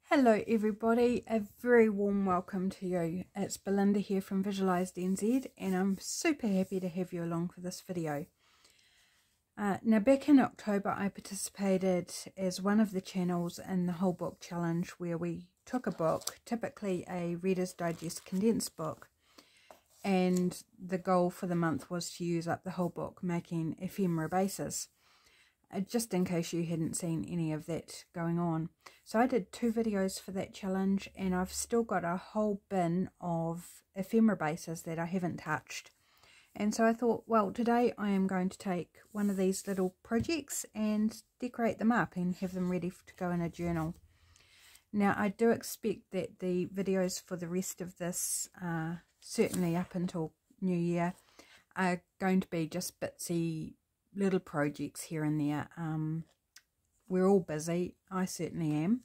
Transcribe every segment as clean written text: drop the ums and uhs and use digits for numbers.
Hello everybody, a very warm welcome to you. It's Belinda here from Visualized NZ and I'm super happy to have you along for this video. Now back in October I participated as one of the channels in the Whole Book Challenge where we took a book, typically a Reader's Digest condensed book, and the goal for the month was to use up the whole book making ephemera bases. Just in case you hadn't seen any of that going on. So I did 2 videos for that challenge and I've still got a whole bin of ephemera bases that I haven't touched. And so I thought, well, today I am going to take one of these little projects and decorate them up and have them ready to go in a journal. Now I do expect that the videos for the rest of this, certainly up until New Year, are going to be just bitsy little projects here and there. We're all busy, I certainly am,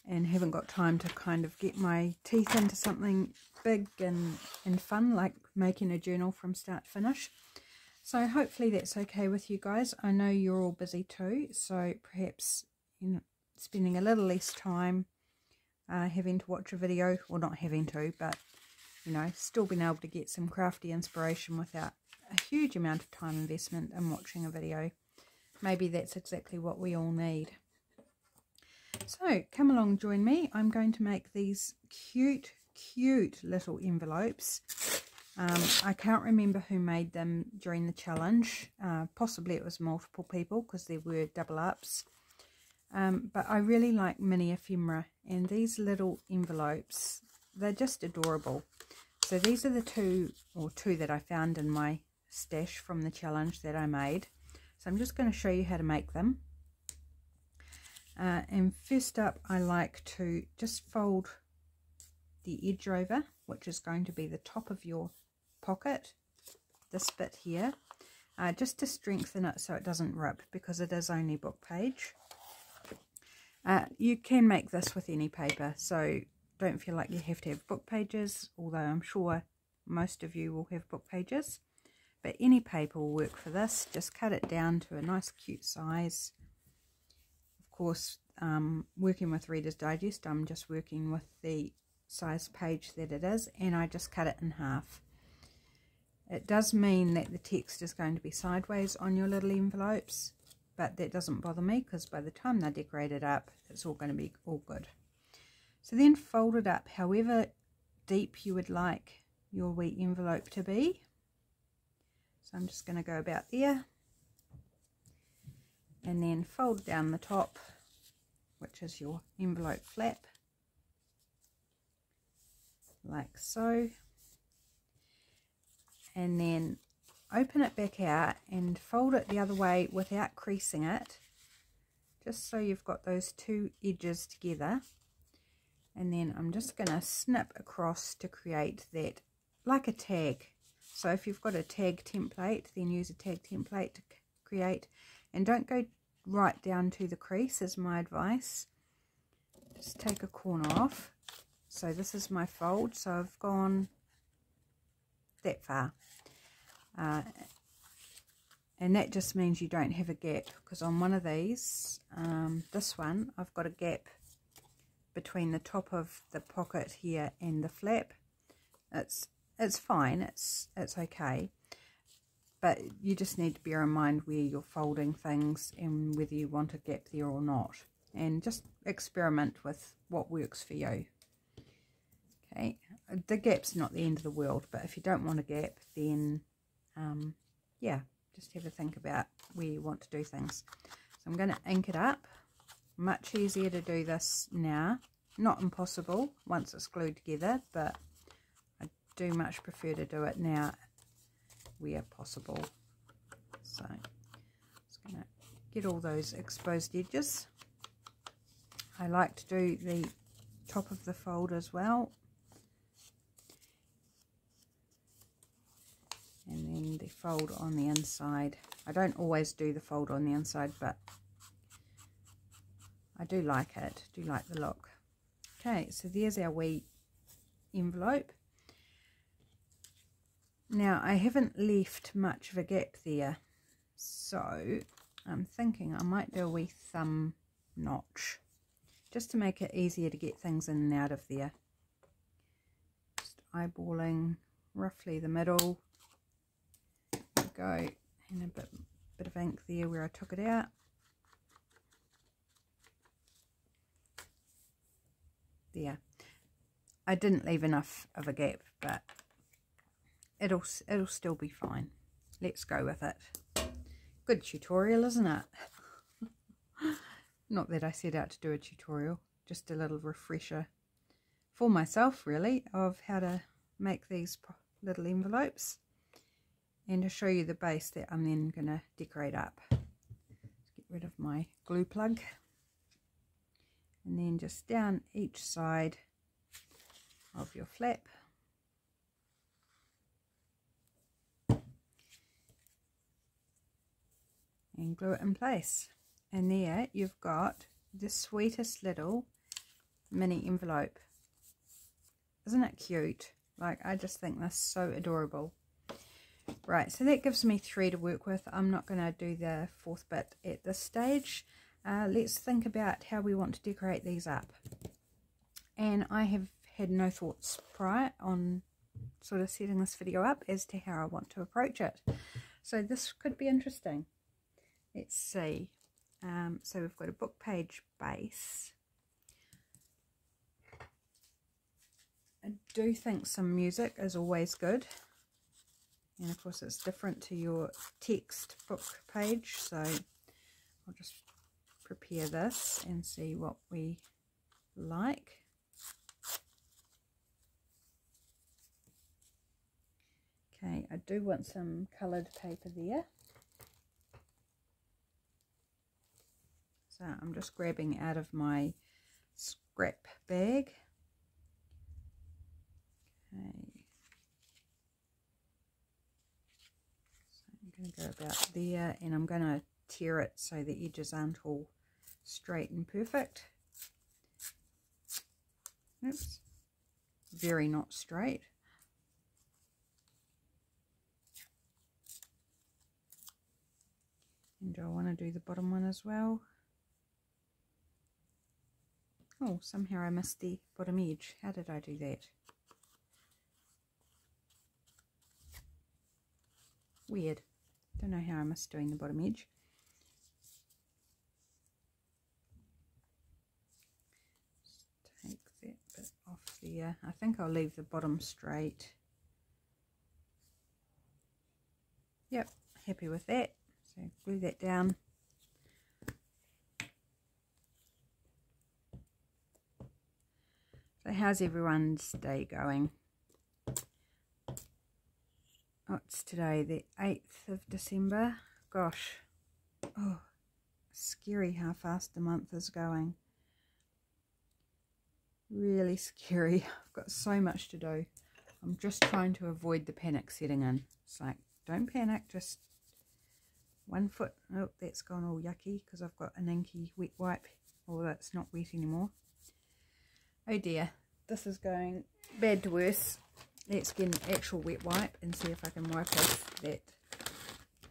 and haven't got time to kind of get my teeth into something big and fun like making a journal from start to finish. So hopefully that's okay with you guys. I know you're all busy too, so perhaps, you know, spending a little less time having to watch a video, or not having to, but you know, still being able to get some crafty inspiration without a huge amount of time investment in watching a video. Maybe that's exactly what we all need. So come along, join me. I'm going to make these cute little envelopes. I can't remember who made them during the challenge. Possibly it was multiple people because there were double ups. But I really like mini ephemera, and these little envelopes, they're just adorable. So these are the two that I found in my stash from the challenge that I made. So I'm just going to show you how to make them. And first up, I like to just fold the edge over, which is going to be the top of your pocket, this bit here, just to strengthen it so it doesn't rip, because it is only book page. You can make this with any paper, so don't feel like you have to have book pages, although I'm sure most of you will have book pages. But any paper will work for this. Just cut it down to a nice cute size. Of course, working with Reader's Digest, I'm just working with the size page that it is, and I just cut it in half. It does mean that the text is going to be sideways on your little envelopes, but that doesn't bother me because by the time they're decorated up, it's all going to be all good. So then fold it up however deep you would like your wee envelope to be. So I'm just going to go about there, and then fold down the top, which is your envelope flap, like so, and then open it back out and fold it the other way without creasing it, just so you've got those two edges together. And then I'm just going to snip across to create that, like a tag. So if you've got a tag template, then use a tag template to create. And don't go right down to the crease is my advice. Just take a corner off. So this is my fold. So I've gone that far. And that just means you don't have a gap. Because on one of these, this one, I've got a gap between the top of the pocket here and the flap. It's fine, it's okay, but you just need to bear in mind where you're folding things and whether you want a gap there or not, and just experiment with what works for you. Okay, the gap's not the end of the world, but if you don't want a gap, then yeah, just have a think about where you want to do things. So I'm going to ink it up. Much easier to do this now, not impossible once it's glued together, but do much prefer to do it now where possible. So just going to get all those exposed edges. I like to do the top of the fold as well, and then the fold on the inside. I don't always do the fold on the inside, but I do like it, do like the look. Okay, so there's our wee envelope. Now I haven't left much of a gap there, so I'm thinking I might do a wee thumb notch just to make it easier to get things in and out of there. Just eyeballing roughly the middle. There we go, and a bit of ink there where I took it out. There. I didn't leave enough of a gap, but it'll still be fine. Let's go with it. Good tutorial, isn't it? Not that I set out to do a tutorial, just a little refresher for myself really of how to make these little envelopes, and to show you the base that I'm then going to decorate up. Let's get rid of my glue plug, and then just down each side of your flap. And glue it in place. And there you've got the sweetest little mini envelope. Isn't it cute? Like, I just think that's so adorable. Right, so that gives me 3 to work with. I'm not going to do the 4th bit at this stage. Let's think about how we want to decorate these up. And I have had no thoughts prior on sort of setting this video up as to how I want to approach it. So this could be interesting. Let's see. So we've got a book page base. I do think some music is always good. And of course it's different to your text book page. So I'll just prepare this and see what we like. Okay, I do want some coloured paper there. So I'm just grabbing out of my scrap bag. Okay. So I'm going to go about there, and I'm going to tear it so the edges aren't all straight and perfect. Oops. Very not straight. And do I want to do the bottom one as well? Oh, somehow I missed the bottom edge. How did I do that? Weird. Don't know how I missed doing the bottom edge. Just take that bit off there. I think I'll leave the bottom straight. Yep, happy with that. So glue that down. So how's everyone's day going? Oh, it's today the 8th of December. Gosh, oh, scary how fast the month is going. Really scary. I've got so much to do. I'm just trying to avoid the panic setting in. It's like, don't panic, just 1 foot. Oh, that's gone all yucky because I've got an inky wet wipe. Oh, that's not wet anymore. Oh dear, this is going bad to worse. Let's get an actual wet wipe and see if I can wipe off that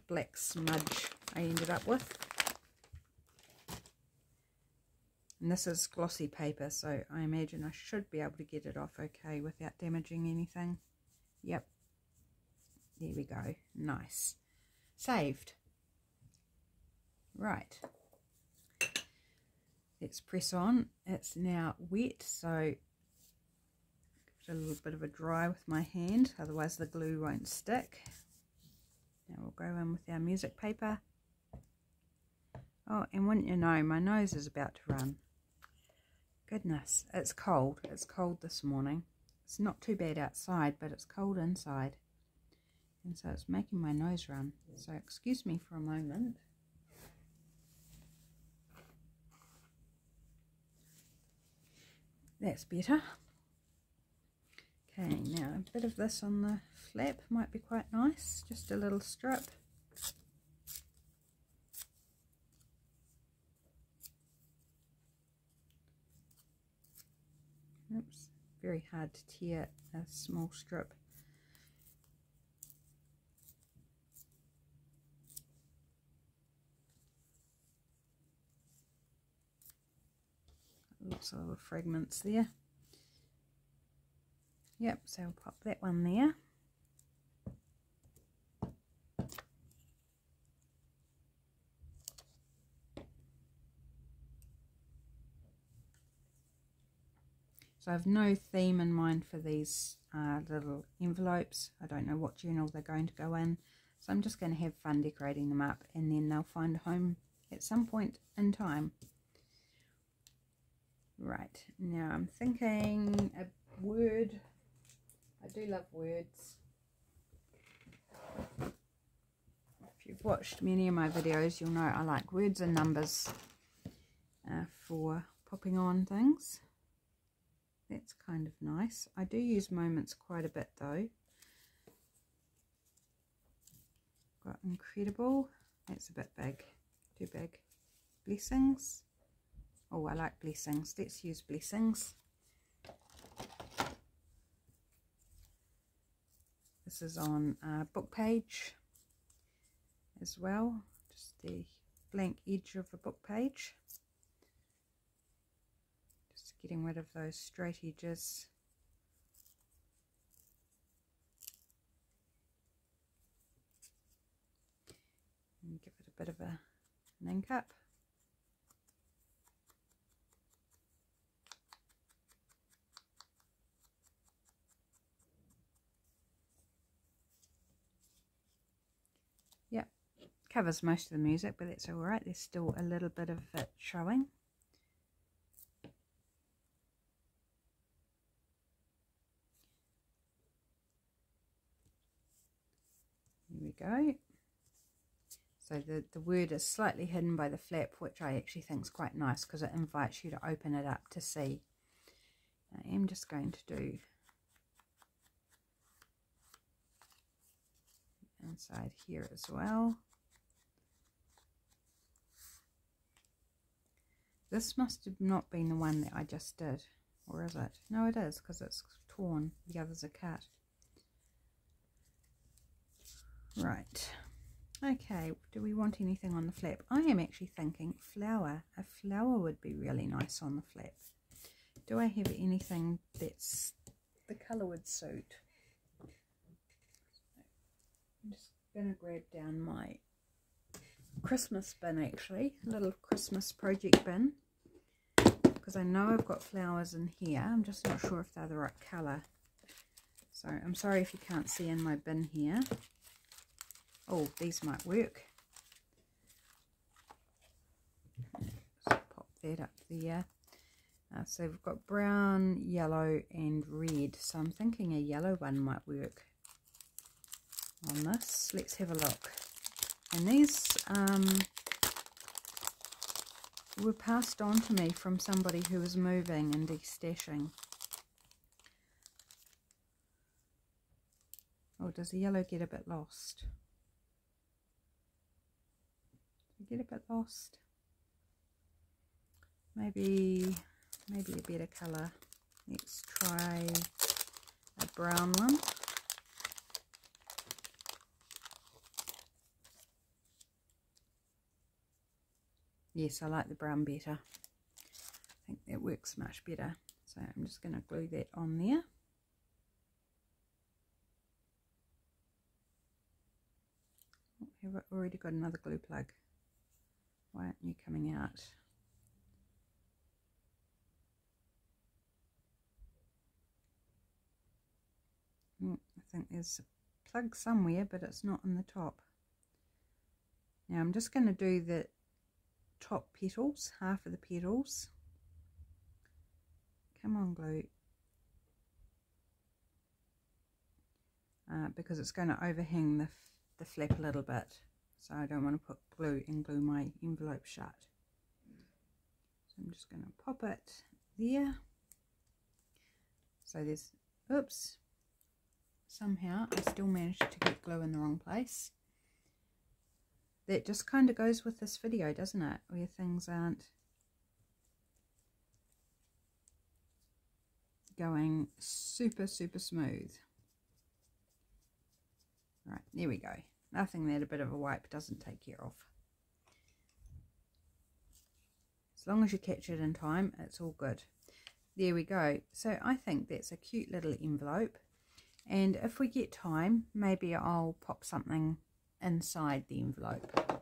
black smudge I ended up with. And this is glossy paper, so I imagine I should be able to get it off okay without damaging anything. Yep. There we go. Nice. Saved. Right. Let's press on. It's now wet, so give it a little bit of a dry with my hand, otherwise the glue won't stick. Now we'll go in with our music paper. Oh, and wouldn't you know, my nose is about to run. Goodness, it's cold. It's cold this morning. It's not too bad outside, but it's cold inside. And so it's making my nose run. So excuse me for a moment. That's better. Okay, now a bit of this on the flap might be quite nice. Just a little strip. Oops, very hard to tear a small strip. A lots of little fragments there. Yep, so we'll pop that one there. So I've no theme in mind for these little envelopes. I don't know what journal they're going to go in. So I'm just going to have fun decorating them up, and then they'll find a home at some point in time. Right, now I'm thinking a word. I do love words. If you've watched many of my videos, you'll know I like words and numbers for popping on things. That's kind of nice. I do use moments quite a bit though. Got incredible. That's a bit big. Too big. Blessings. Oh, I like blessings. Let's use blessings. This is on a book page as well. Just the blank edge of a book page. Just getting rid of those straight edges. And give it a bit of an ink up. Yep, covers most of the music, but that's alright. There's still a little bit of it showing. Here we go. So the word is slightly hidden by the flap, which I actually think is quite nice because it invites you to open it up to see. I am just going to do inside here as well. This must have not been the one that I just did, or is it? No, it is, because it's torn. The others are cut. Right. Okay, do we want anything on the flap? I am actually thinking flower. A flower would be really nice on the flap. Do I have anything that's the colour would suit? I'm just going to grab down my Christmas bin, actually, a little Christmas project bin, because I know I've got flowers in here. I'm just not sure if they're the right colour. So I'm sorry if you can't see in my bin here. Oh, these might work. Just pop that up there. So we've got brown, yellow and red. So I'm thinking a yellow one might work on this. Let's have a look. And these were passed on to me from somebody who was moving and destashing. Oh, does the yellow get a bit lost? Get a bit lost. Maybe a better colour. Let's try a brown one. Yes, I like the brown better. I think that works much better. So I'm just going to glue that on there. Have I already got another glue plug? Why aren't you coming out? I think there's a plug somewhere, but it's not on the top. Now I'm just going to do the top petals, half of the petals. Come on, glue. Because it's going to overhang the flap a little bit. So I don't want to put glue and glue my envelope shut. So I'm just going to pop it there. So there's, oops, somehow I still managed to get glue in the wrong place. That just kind of goes with this video, doesn't it? Where things aren't going super smooth. Right, there we go. Nothing that a bit of a wipe doesn't take care of. As long as you catch it in time, it's all good. there we go. So I think that's a cute little envelope, and if we get time, maybe I'll pop something inside the envelope.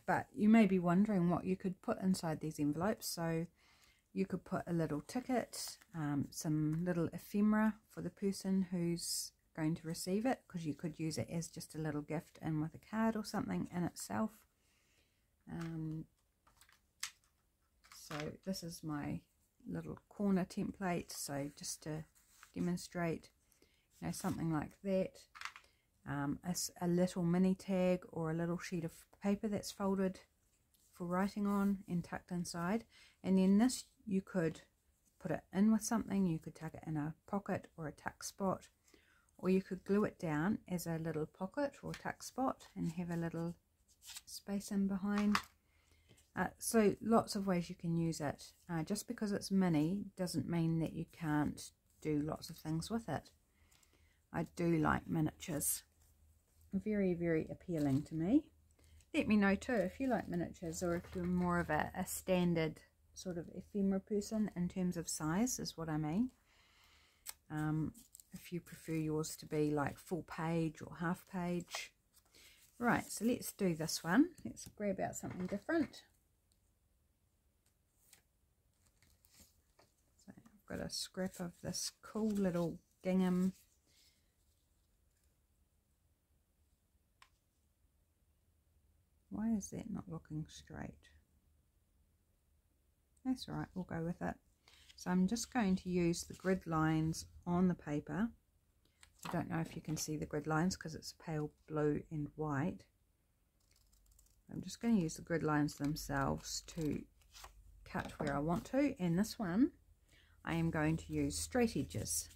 But you may be wondering what you could put inside these envelopes. So you could put a little ticket, some little ephemera for the person who's going to receive it, because you could use it as just a little gift in with a card or something in itself. So this is my little corner template, so just to demonstrate, you know, something like that. A little mini tag or a little sheet of paper that's folded for writing on and tucked inside, and then this you could put it in with something. You could tuck it in a pocket or a tuck spot, or you could glue it down as a little pocket or tuck spot and have a little space in behind. So lots of ways you can use it. Just because it's mini doesn't mean that you can't do lots of things with it. I do like miniatures. Very, very appealing to me. Let me know too if you like miniatures, or if you're more of a standard sort of ephemera person in terms of size, is what I mean. If you prefer yours to be like full page or half page. Right, so let's do this one. Let's grab out something different. So I've got a scrap of this cool little gingham. Why is that not looking straight? That's all right, we'll go with it. So I'm just going to use the grid lines on the paper. I don't know if you can see the grid lines because it's pale blue and white. I'm just going to use the grid lines themselves to cut where I want to, and this one I am going to use straight edges.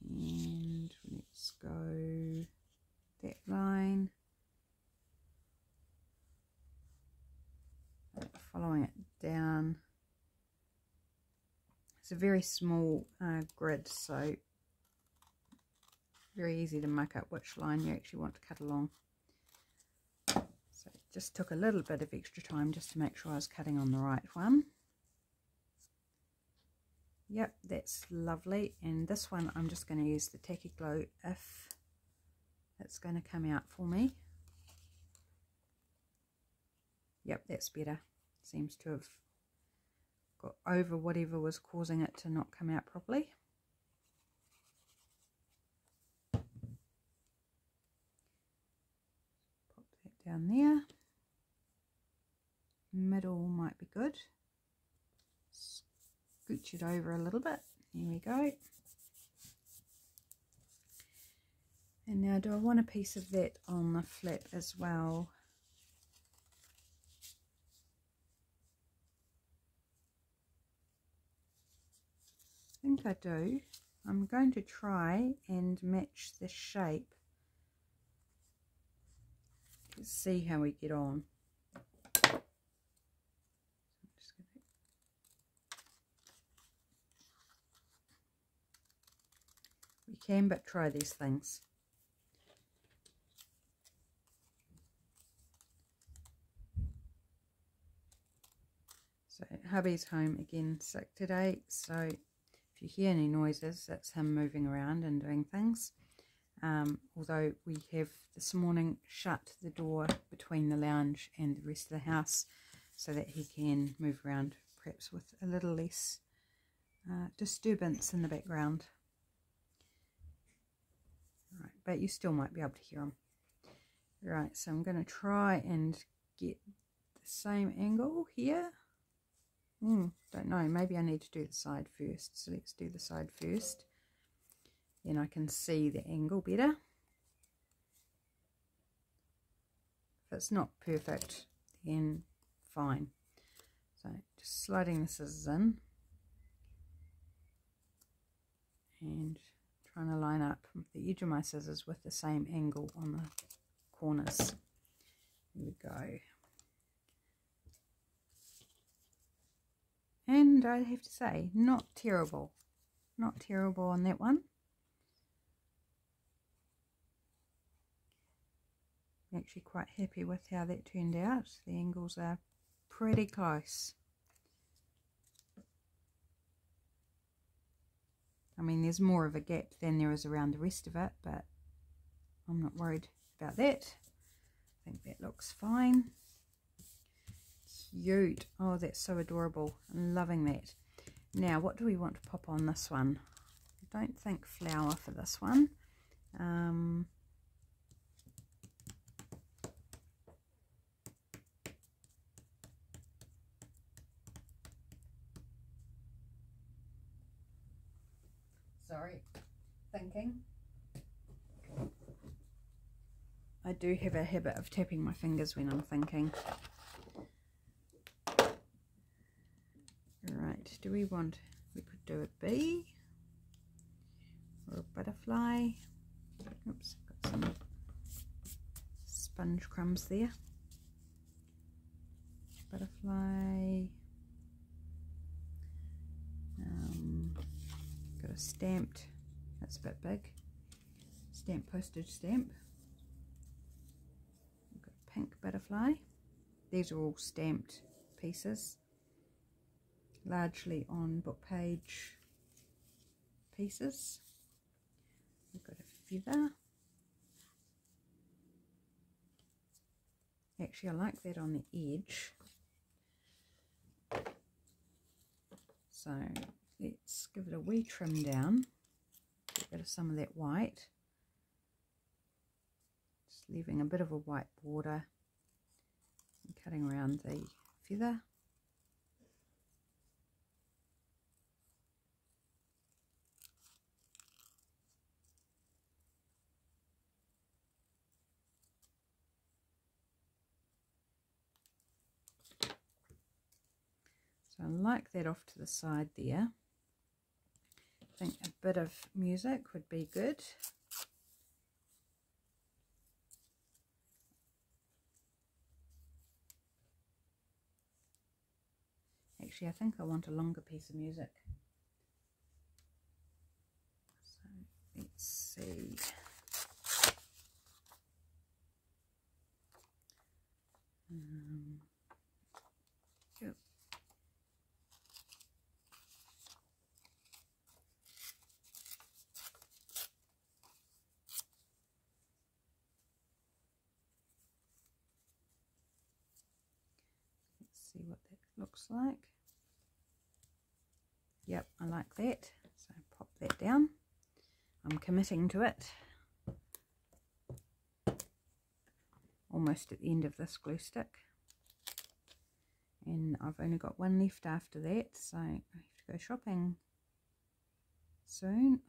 And let's go that line, following it down. It's a very small grid, so very easy to muck up which line you actually want to cut along. So it just took a little bit of extra time just to make sure I was cutting on the right one. Yep, that's lovely. And this one I'm just going to use the Tacky Glue if it's going to come out for me. Yep, that's better. Seems to have got over whatever was causing it to not come out properly. Pop that down there. Middle might be good. Scooch it over a little bit. There we go. And now, do I want a piece of that on the flap as well? I think I do. I'm going to try and match the shape. Let's see how we get on. We can but try these things. So hubby's home again sick today, so if you hear any noises, that's him moving around and doing things. Although we have this morning shut the door between the lounge and the rest of the house so that he can move around perhaps with a little less disturbance in the background. Right, but you still might be able to hear him. Right, so I'm going to try and get the same angle here. Don't know, maybe I need to do the side first, so let's do the side first. Then I can see the angle better. If it's not perfect, then fine. So just sliding the scissors in and trying to line up the edge of my scissors with the same angle on the corners. Here we go. And I have to say, not terrible. Not terrible on that one. I'm actually quite happy with how that turned out. The angles are pretty close. I mean, there's more of a gap than there is around the rest of it, but I'm not worried about that. I think that looks fine. Cute. Oh, that's so adorable. I'm loving that. Now, what do we want to pop on this one? I don't think flower for this one. Sorry, thinking. I do have a habit of tapping my fingers when I'm thinking. Right, do we want, we could do a bee or a butterfly. Oops, got some sponge crumbs there. Butterfly. Got a stamped, that's a bit big, stamped postage stamp. Got a pink butterfly. These are all stamped pieces, largely on book page pieces. We've got a feather. Actually, I like that on the edge. So let's give it a wee trim down, get rid of some of that white, just leaving a bit of a white border and cutting around the feather. So I like that off to the side there. I think a bit of music would be good. Actually, I think I want a longer piece of music. So let's see. Yep. Let's see what that looks like. Yep, I like that. So pop that down. I'm committing to it. Almost at the end of this glue stick. And I've only got one left after that, so I have to go shopping soon.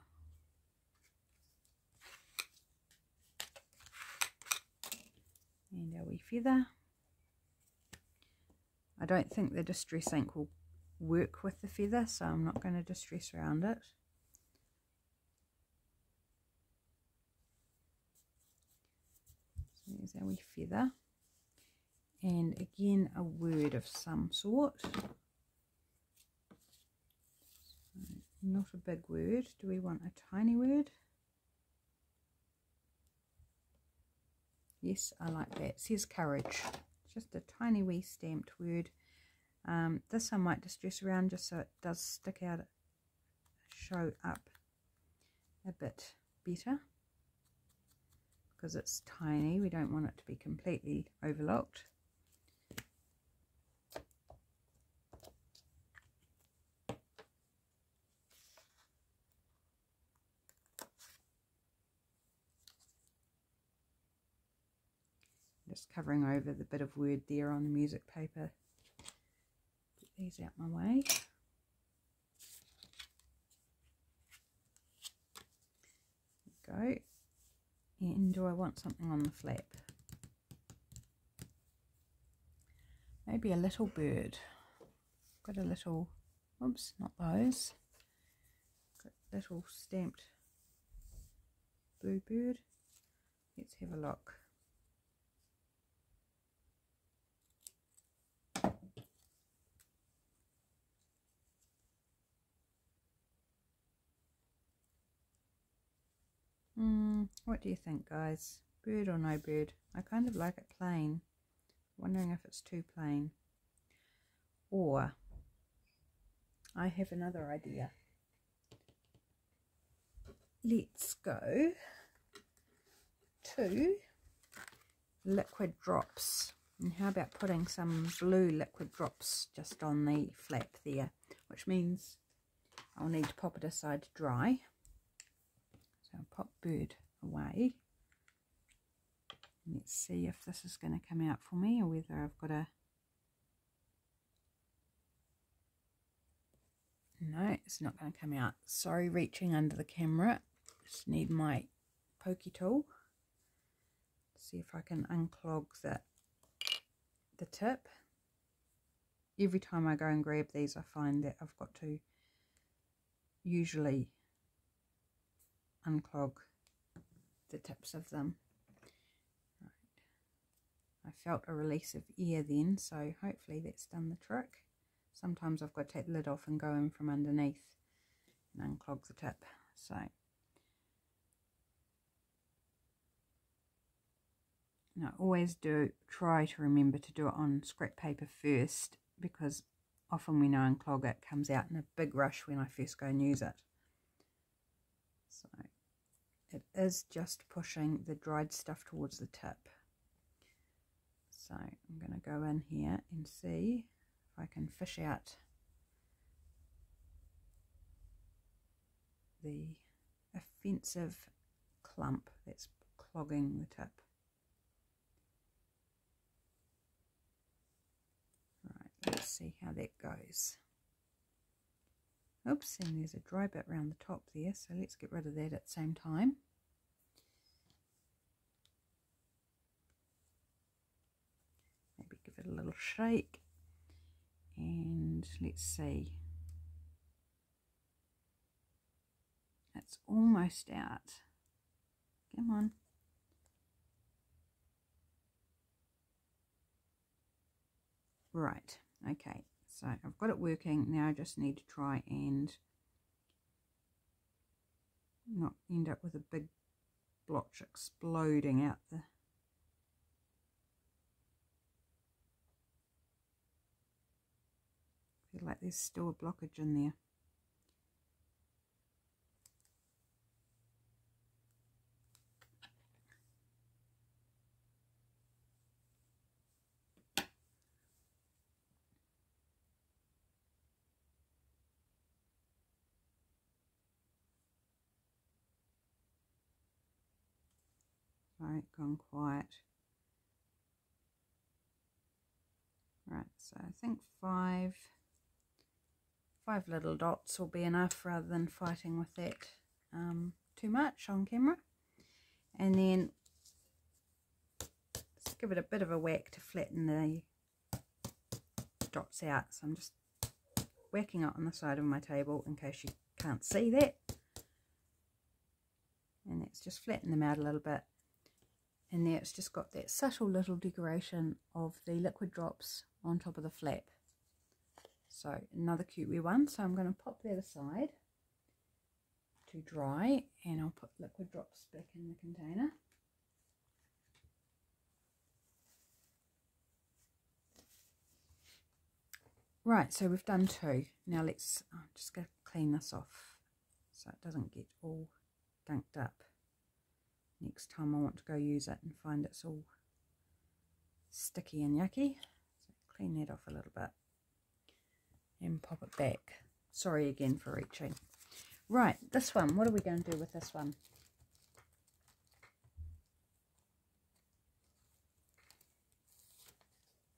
And our wee feather. I don't think the distress ink will work with the feather, so I'm not going to distress around it. So there's our wee feather. And again, a word of some sort. So not a big word. Do we want a tiny word? Yes, I like that. It says courage. Just a tiny wee stamped word. This I might distress around just so it does stick out, show up a bit better. Because it's tiny, we don't want it to be completely overlooked. Just covering over the bit of word there on the music paper. Get these out my way. There we go. And do I want something on the flap? Maybe a little bird. Got a little, oops, not those. Got a little stamped blue bird. Let's have a look. What do you think, guys? Bird or no bird? I kind of like it plain. Wondering if it's too plain. Or I have another idea. let's go to liquid drops. And how about putting some blue liquid drops just on the flap there, which means I'll need to pop it aside to dry. So I'll pop bird away. Let's see if this is going to come out for me, or whether I've got a... No, it's not going to come out. Sorry, reaching under the camera. Just need my pokey tool. See if I can unclog the tip. Every time I go and grab these, I find that I've got to usually unclog the tips of them. Right. I felt a release of air then, so hopefully that's done the trick. Sometimes I've got to take the lid off and go in from underneath and unclog the tip. So now, I always try to remember to do it on scrap paper first, because often when I unclog it comes out in a big rush when I first go and use it. So it is just pushing the dried stuff towards the tip. So I'm going to go in here and see if I can fish out the offensive clump that's clogging the tip. Right, let's see how that goes. Oops, and there's a dry bit around the top there, so let's get rid of that at the same time. Maybe give it a little shake, and let's see. It's almost out. Come on. Right, okay, so I've got it working. Now I just need to try and not end up with a big blotch exploding out the... I feel like there's still a blockage in there. Right, gone quiet. Right, so I think five little dots will be enough, rather than fighting with that too much on camera. And then just give it a bit of a whack to flatten the dots out. So I'm just whacking it on the side of my table in case you can't see that. And let's just flatten them out a little bit. And there it's just got that subtle little decoration of the liquid drops on top of the flap. So another cute wee one. So I'm going to pop that aside to dry, and I'll put liquid drops back in the container. Right, so we've done two. Now let's, I'm just going to clean this off so it doesn't get all gunked up next time I want to go use it and find it's all sticky and yucky. So clean that off a little bit and pop it back. Sorry again for reaching. Right, this one, what are we going to do with this one?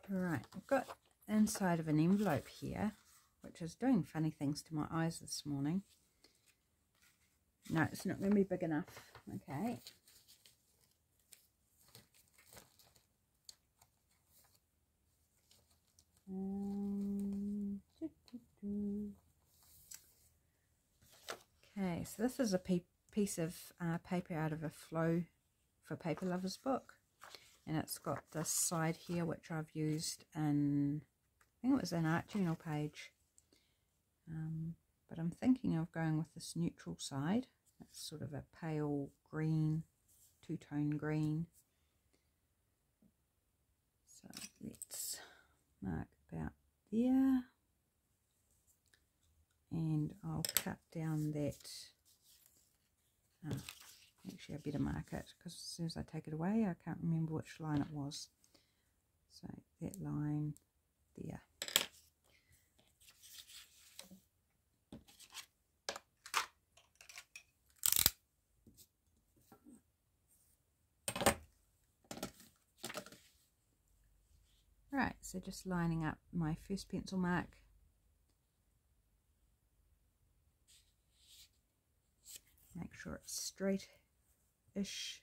Right, I've got inside of an envelope here, which is doing funny things to my eyes this morning. No, it's not going to be big enough. Okay. Okay, so this is a piece of paper out of a Flow for Paper Lovers book, and it's got this side here which I've used in, I think it was an art journal page, but I'm thinking of going with this neutral side. It's sort of a pale green, two-tone green. So let's mark about there, and I'll cut down that Actually, I better mark it because as soon as I take it away, I can't remember which line it was. So that line there. Right, so just lining up my first pencil mark. Make sure it's straight-ish.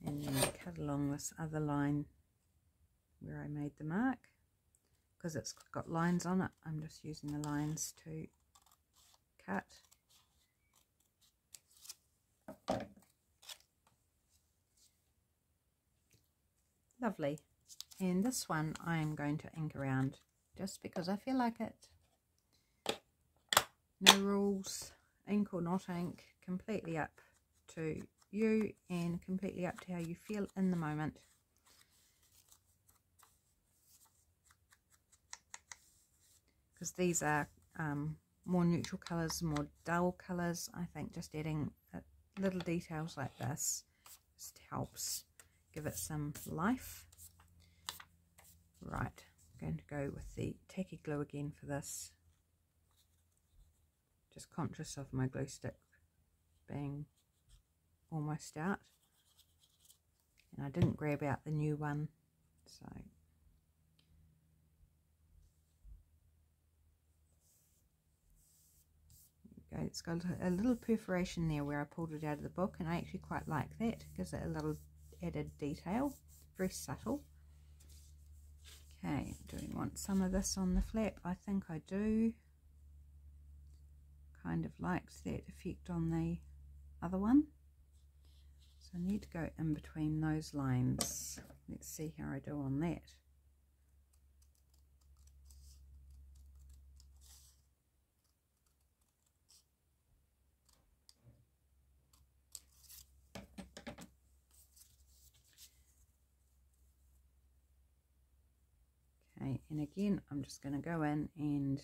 And then cut along this other line where I made the mark. Because it's got lines on it, I'm just using the lines to cut. Lovely. And this one I am going to ink around just because I feel like it. No rules, ink or not ink, completely up to you and completely up to how you feel in the moment. Because these are more neutral colours, more dull colours. I think just adding little details like this just helps give it some life. Right, I'm going to go with the tacky glue again for this. Just conscious of my glue stick being almost out. And I didn't grab out the new one, so... It's got a little perforation there where I pulled it out of the book, and I actually quite like that. Gives it a little added detail, very subtle. Okay, do we want some of this on the flap? I think I do. Kind of liked that effect on the other one. So I need to go in between those lines. Let's see how I do on that. Okay, and again I'm just going to go in and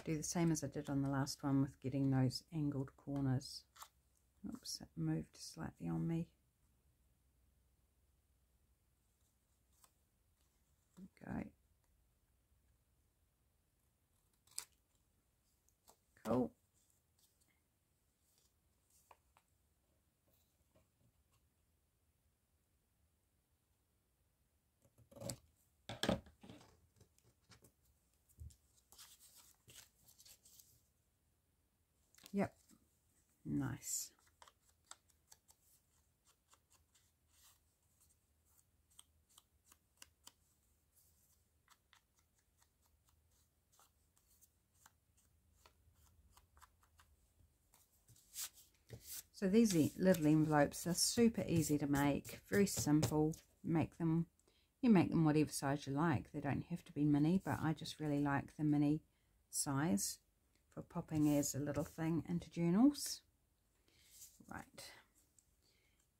do the same as I did on the last one with getting those angled corners. Oops, it moved slightly on me. There we go. Cool. Yep, nice. So these little envelopes are super easy to make, very simple. You make them whatever size you like. They don't have to be mini, but I just really like the mini size for popping as a little thing into journals. Right,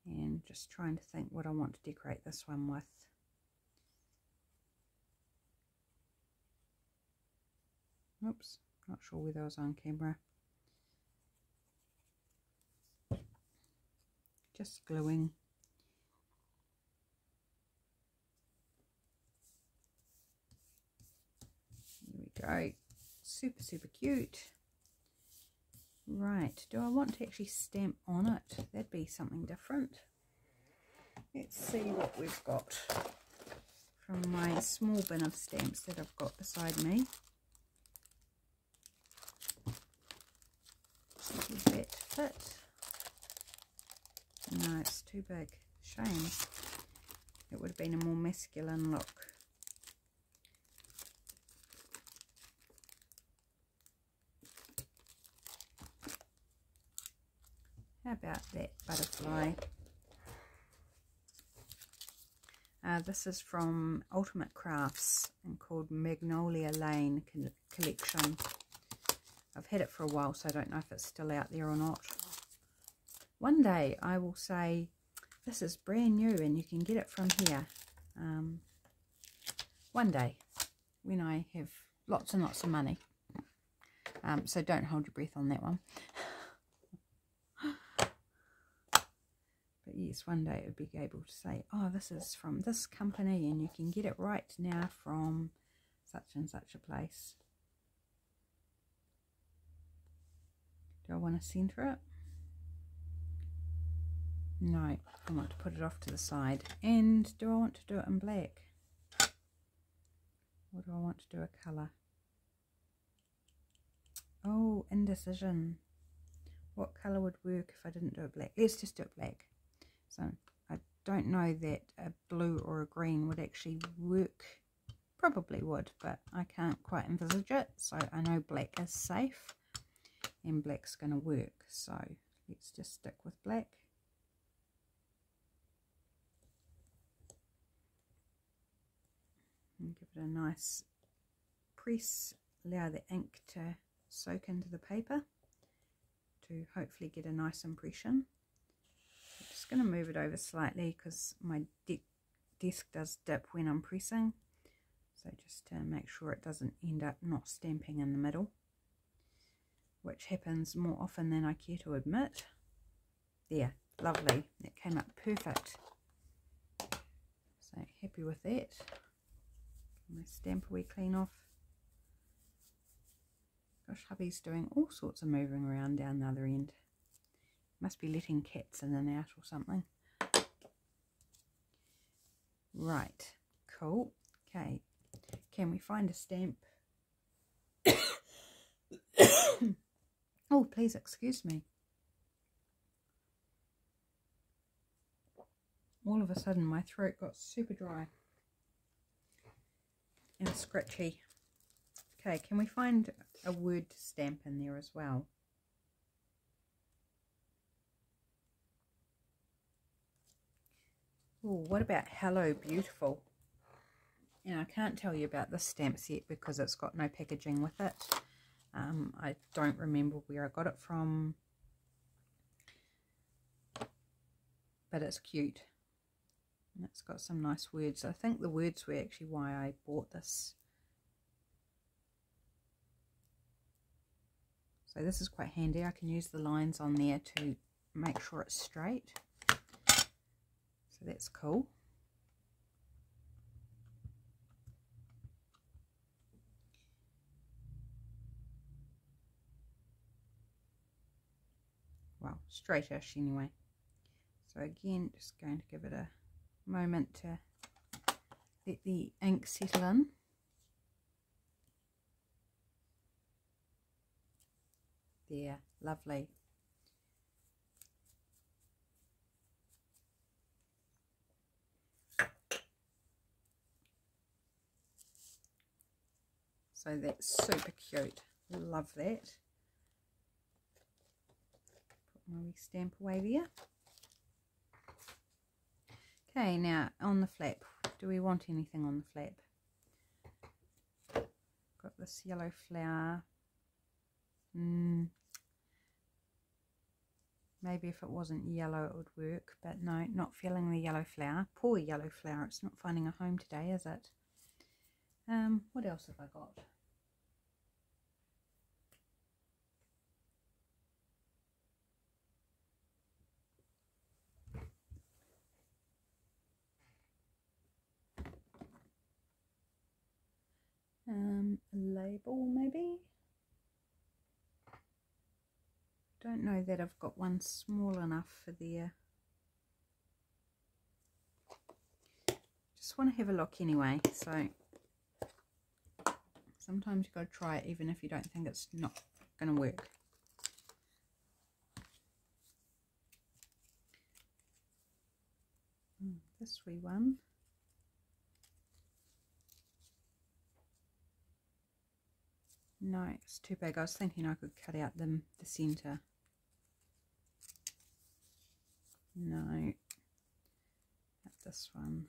and just trying to think what I want to decorate this one with. Oops, not sure whether I was on camera. Just gluing. There we go. Super, super cute. Right, do I want to actually stamp on it? That'd be something different. Let's see what we've got from my small bin of stamps that I've got beside me. Would that fit? No, it's too big. Shame. It would have been a more masculine look. How about that butterfly? This is from Ultimate Crafts and called Magnolia Lane Collection. I've had it for a while, so I don't know if it's still out there or not. One day I will say This is brand new and you can get it from here one day when I have lots and lots of money. So don't hold your breath on that one. But yes, one day it would be able to say, oh, this is from this company and you can get it right now from such and such a place. Do I want to centre it? No, I want to put it off to the side. And do I want to do it in black? Or do I want to do a colour? Oh, indecision. What colour would work if I didn't do it black? Let's just do it black. So I don't know that a blue or a green would actually work. Probably would, but I can't quite envisage it. So I know black is safe and black's going to work. So let's just stick with black. And give it a nice press. Allow the ink to soak into the paper to hopefully get a nice impression. I'm just going to move it over slightly because my desk does dip when I'm pressing, so just to make sure it doesn't end up not stamping in the middle, which happens more often than I care to admit. There, lovely, that came up perfect, so happy with that. Get my stamp a wee clean off. Gosh, hubby's doing all sorts of moving around down the other end. Must be letting cats in and out or something. Right, cool. Okay, can we find a stamp? Oh, please excuse me. All of a sudden my throat got super dry and scratchy. Okay, can we find a word to stamp in there as well? Oh, what about Hello Beautiful? And I can't tell you about this stamp set because it's got no packaging with it. I don't remember where I got it from, but it's cute. And it's got some nice words. I think the words were actually why I bought this. So this is quite handy. I can use the lines on there to make sure it's straight. So that's cool. Well, straightish anyway. So again, just going to give it a moment to let the ink settle in. There, lovely. So that's super cute. Love that. Put my wee stamp away there. Okay, now on the flap. Do we want anything on the flap? Got this yellow flower. Maybe if it wasn't yellow it would work, but no, not feeling the yellow flower. Poor yellow flower, it's not finding a home today, is it? What else have I got? A label maybe? Don't know that I've got one small enough for there. Just want to have a look anyway, so sometimes you've got to try it even if you don't think it's not going to work. This wee one. No, it's too big. I was thinking I could cut out the centre. No, not this one.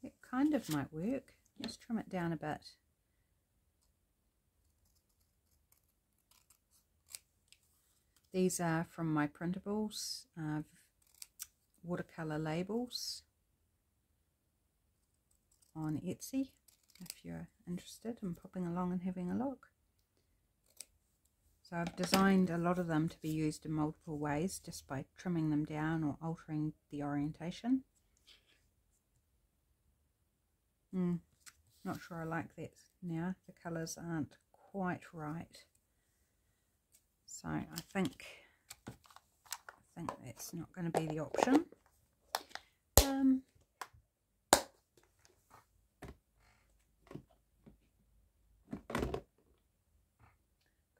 It kind of might work. Let's trim it down a bit. These are from my printables, watercolour labels on Etsy, if you're interested in popping along and having a look. So I've designed a lot of them to be used in multiple ways just by trimming them down or altering the orientation. Not sure I like that now. The colours aren't quite right. So I think that's not going to be the option.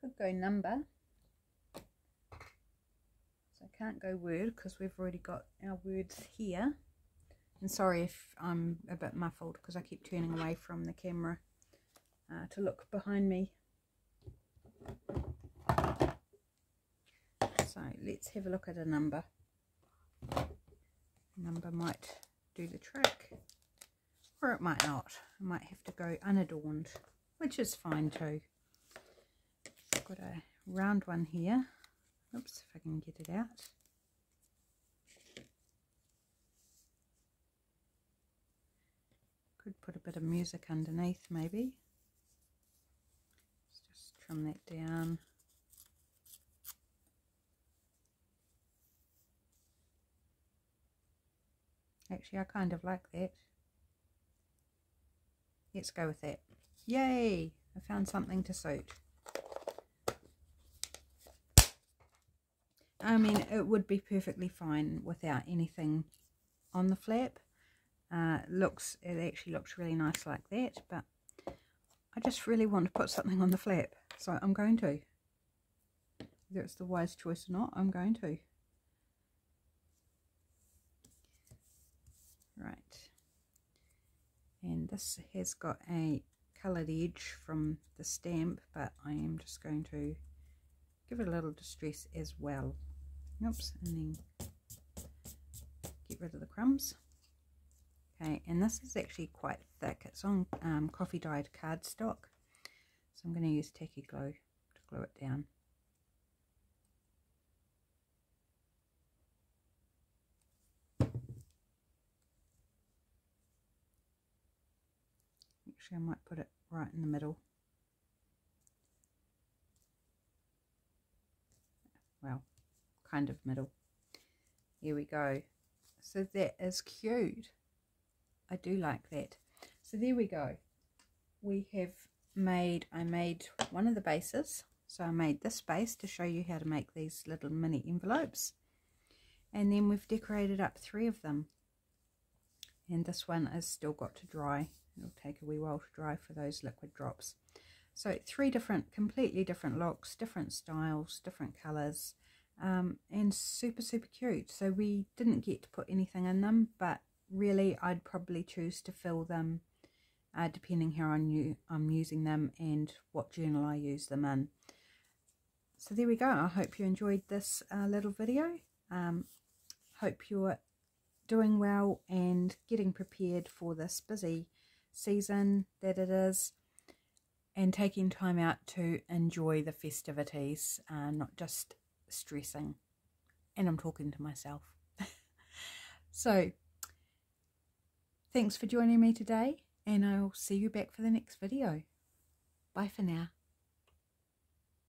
Could go number. So I can't go word because we've already got our words here. And sorry if I'm a bit muffled because I keep turning away from the camera to look behind me. So let's have a look at a number. Number might do the trick, or it might not. I might have to go unadorned, which is fine too. I've got a round one here. Oops, if I can get it out. Could put a bit of music underneath maybe. Let's just trim that down. Actually, I kind of like that. Let's go with that. Yay! I found something to suit. I mean, it would be perfectly fine without anything on the flap. It actually looks really nice like that, but I just really want to put something on the flap, so I'm going to. Whether it's the wise choice or not, I'm going to. Right, and this has got a coloured edge from the stamp, but I am just going to give it a little distress as well. Oops, and then get rid of the crumbs. Okay, and this is actually quite thick. It's on coffee dyed cardstock, so I'm going to use tacky glue to glue it down. Actually, I might put it right in the middle. Well, kind of middle. Here we go. So that is cute. I do like that. So there we go. I made one of the bases. So I made this base to show you how to make these little mini envelopes. And then we've decorated up 3 of them. And this one has still got to dry. It'll take a wee while to dry for those liquid drops. So 3 completely different looks, different styles, different colours, and super cute. So we didn't get to put anything in them, but really I'd probably choose to fill them depending how I'm using them and what journal I use them in. So there we go. I hope you enjoyed this little video. Hope you're doing well and getting prepared for this busy season that it is, and taking time out to enjoy the festivities, not just stressing. And I'm talking to myself. So thanks for joining me today, and I'll see you back for the next video. Bye for now.